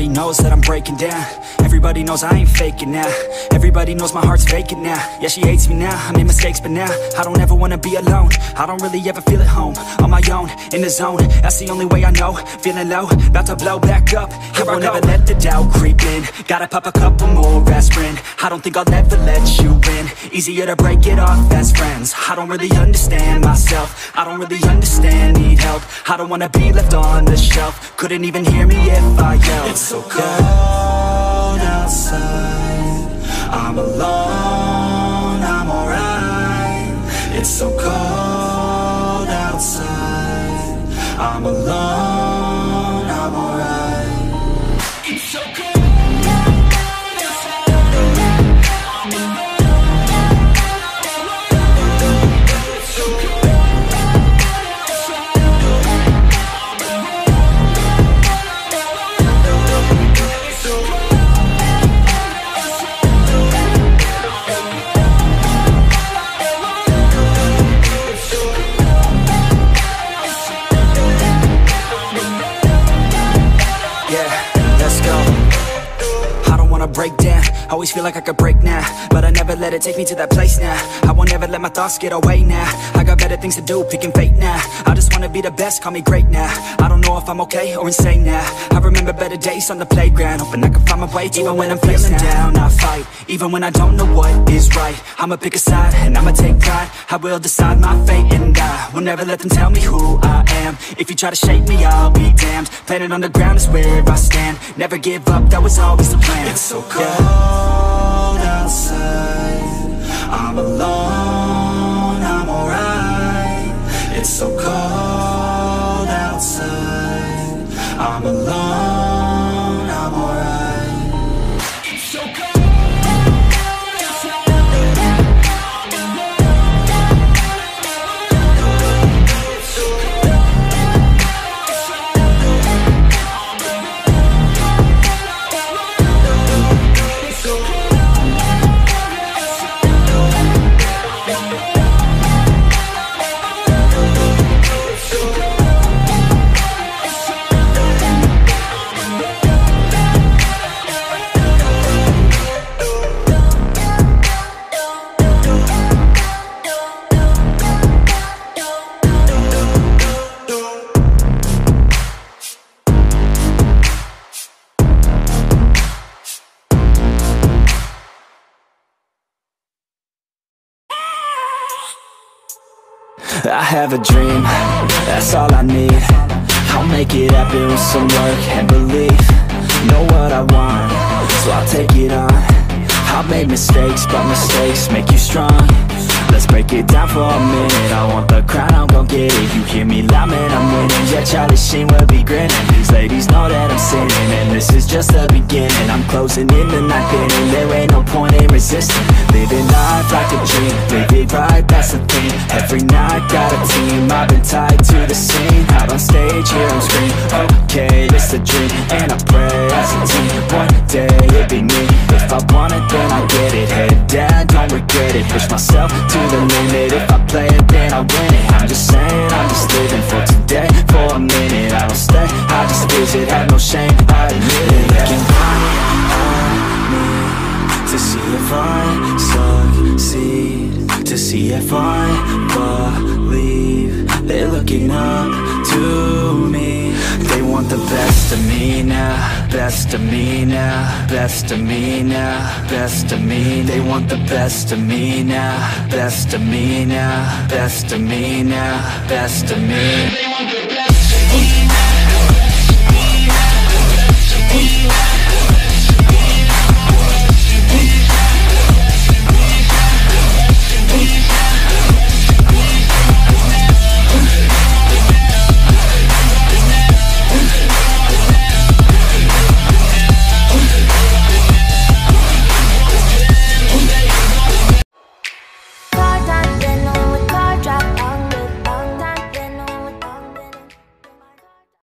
Everybody knows that I'm breaking down. Everybody knows I ain't faking now. Everybody knows my heart's vacant now. Yeah, she hates me now, I made mistakes, but now I don't ever wanna be alone. I don't really ever feel at home. On my own, in the zone, that's the only way I know. Feeling low, about to blow back up. Here I won't ever let the doubt creep in. Gotta pop a couple more aspirin. I don't think I'll ever let you in. Easier to break it off as friends. I don't really understand myself. I don't really understand, need help. I don't wanna be left on the shelf. Couldn't even hear me if I yelled. It's so cold outside, I'm alone, I'm alright. It's so cold outside, I'm alone, I'm alright. It's so cold. Break down, always feel like I could break now, but I never let it take me to that place now. I won't ever let my thoughts get away now. I got better things to do, picking fate now. I just wanna be the best, call me great now. I don't know if I'm okay or insane now. I remember better days on the playground, hoping I can find my way even when I'm feeling down. I fight, even when I don't know what is right. I'ma pick a side, and I'ma take pride. I will decide my fate, and I will never let them tell me who I am. If you try to shake me, I'll be damned. Planet on the ground is where I stand. Never give up, that was always the plan. It's so cold outside, I'm alone, I'm alright. It's so cold outside, I'm alone, I'm alright. It's so cold. I have a dream, that's all I need. I'll make it happen with some work and belief. Know what I want, so I'll take it on. I've made mistakes, but mistakes make you strong. Let's break it down for a minute. I want the crown, I'm gon' get it. You hear me loud, man, I'm winning. Yeah, Charlie Sheen will be grinning. These ladies know that I'm sinning, and this is just the beginning. I'm closing in the ninth inning, there ain't no point in resisting. Living life like a dream, live it right, that's the thing. Every night, got a team, I've been tied to the scene. Out on stage, hear them scream, okay, it's a dream. And I pray as a team, one day it'll be me. If I want it, then I get it. Head down, don't regret it. Push myself to the limit. If I play it, then I win it. I'm just saying, I'm just living for today. For a minute, I don't stay, I just visit. Have no shame, I admit it. Looking right at me to see if I succeed, to see if I believe. They're looking up to me. They want the best of me now, best of me now, best of me now, best of me. They want the best of me now, best of me now, best of me now, best of me.